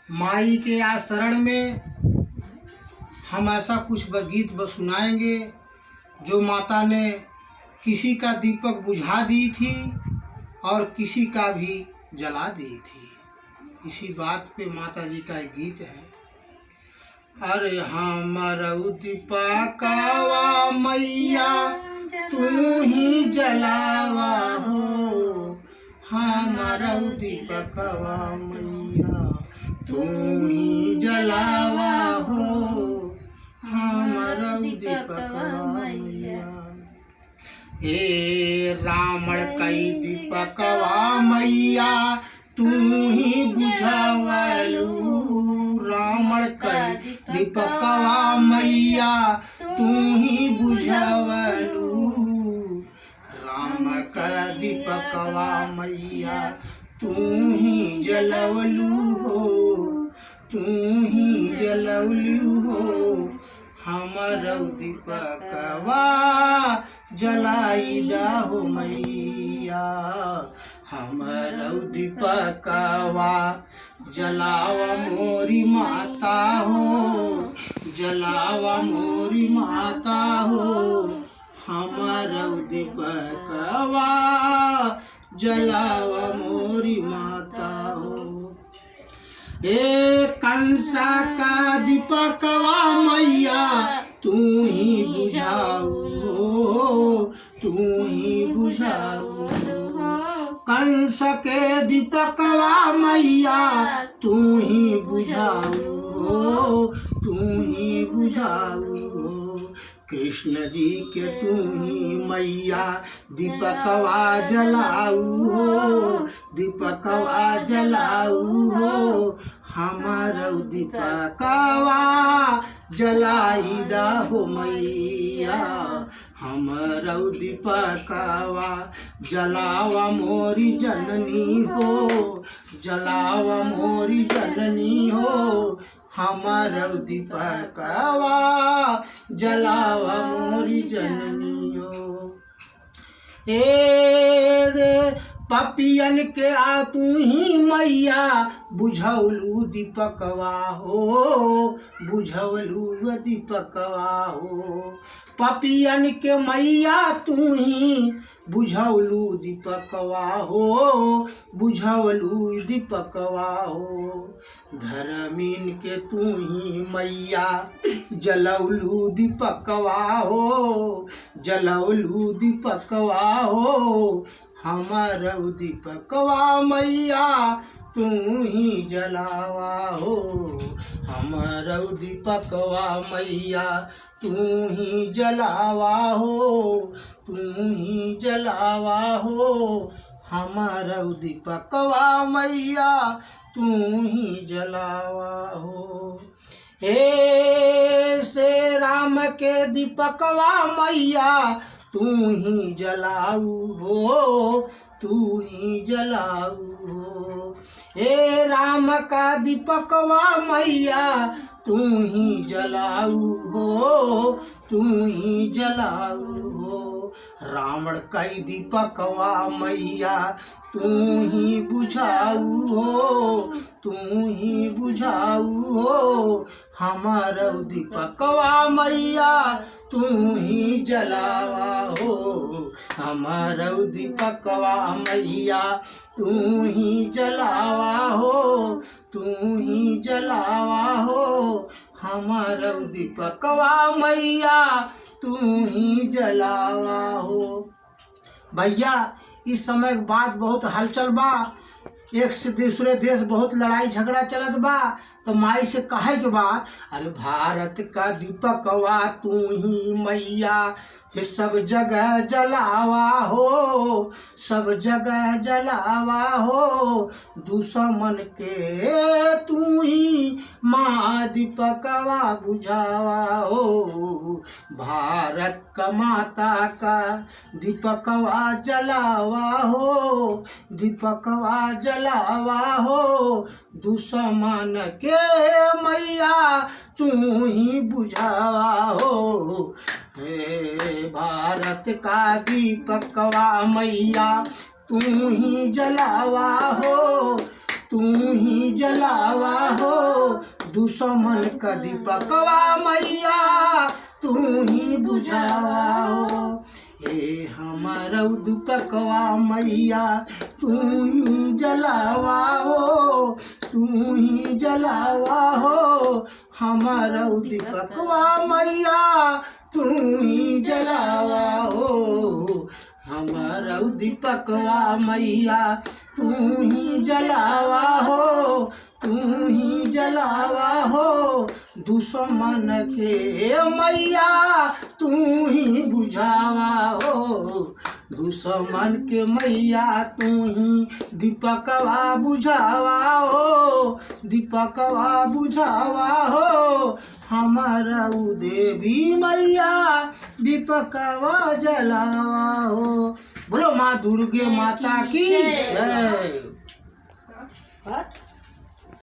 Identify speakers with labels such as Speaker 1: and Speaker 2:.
Speaker 1: माई के आज शरण में हम ऐसा कुछ गीत सुनाएंगे जो माता ने किसी का दीपक बुझा दी थी और किसी का भी जला दी थी। इसी बात पे माता जी का एक गीत है। अरे हमरऊ दीपकवा मैया तू ही जलावा हो, हमरऊ दीपकवा मैया तू ही जलावा हो, हमरऊ दीपकवा मैया। ए रावण कई दीपकवा मैया तू ही बुझावलू, रावण कई दीपकवा मैया तू ही बुझावलू, राम का दीपकवा मैया तू ही जलवलू हो, तू ही जलवलू हो, हमरऊ दीपकवा जलाई जाहो मैया, हमरऊ दीपकवा जलावा मोरी माता हो, जलावा मोरी माता हो, हमरऊ दीपकवा जलावा मोरी माता हो। ए कंसा का दीपकवा मैया तू ही बुझाऊ हो, तू ही बुझाऊ, कंस के दीपकवा मैया तू ही बुझाऊ हो, तू ही बुझाऊ हो, कृष्ण जी के तू ही मैया दीपकवा जलाऊ हो, दीपकवा जलाऊ हो, हमरऊ दीपकवा जलाई दा हो मैया, हमरऊ दीपकवा जलावा मोरी जननी हो, जलावा मोरी जननी हो, हमरऊ दीपकवा जलावा मोरी जननी हो। ए पपियन के आ तू ही मैया बुझौलू दीपकवा हो, बुझौलू दीपकवा हो, पपियन के मैया तू ही बुझौलू दीपकवा हो, बुझौलू दीपकवा हो, धर्मीन के तू ही मैया जलौलू दीपकवा हो, जलौलू दीपकवा हो, हमरऊ दीपकवा मैया तू ही जलावा हो, हमरऊ दीपकवा मैया तू ही जलावा हो, तू ही जलावा हो, हमरऊ दीपकवा मैया तू ही जलावा हो। हे से राम के दीपकवा मैया तू ही जलाऊ हो, तू ही जलाऊ हो, हे राम का दीपकवा मैया तू ही जलाऊ हो, तू ही जलाऊ हो, रावण कई दीपकवा मैया तू ही बुझाऊ हो, तू ही बुझाऊ हो, हमरऊ दीपकवा मैया तू ही जलावा हो, हमरऊ दीपकवा मैया तू ही जलावा हो, तू ही जलावा हो, हमरऊ दीपकवा मैया तू ही जलावा हो। भैया इस समय बात बहुत हलचल बा, एक से दूसरे देश बहुत लड़ाई झगड़ा चलत बा, तो माई से कहे के बा अरे भारत का दीपकवा तू ही मैया ये सब जगह जलावा हो, सब जगह जलावा हो, दुश्मन के तू ही माँ दीपकवा बुझावा हो, भारत का माता का दीपकवा जलावा हो, दीपकवा जलावा हो, दुश्मन के मैया तू ही बुझावा हो, हे भारत का दीपकवा मैया तू ही जलावा हो, तू ही जलावा हो, दुश्मन का दीपकवा मैया तू ही बुझावा हो। ए हमारा दीपकवा मैया तू ही जलावा हो, तू ही जलावा हो। हमारा दीपकवा मैया तू ही जलावा हो, हमारा दीपकवा मैया तू ही जलावा हो, तू ही जलावा हो। दुश्मन के मैया तू ही बुझावा हो, दुश्मन के मैया तू ही दीपकवा बुझावा हो, दीपकवा बुझावा हो। हमारा देवी मैया दीपकवा जलावा हो। बोलो माँ दुर्गे माता की जय।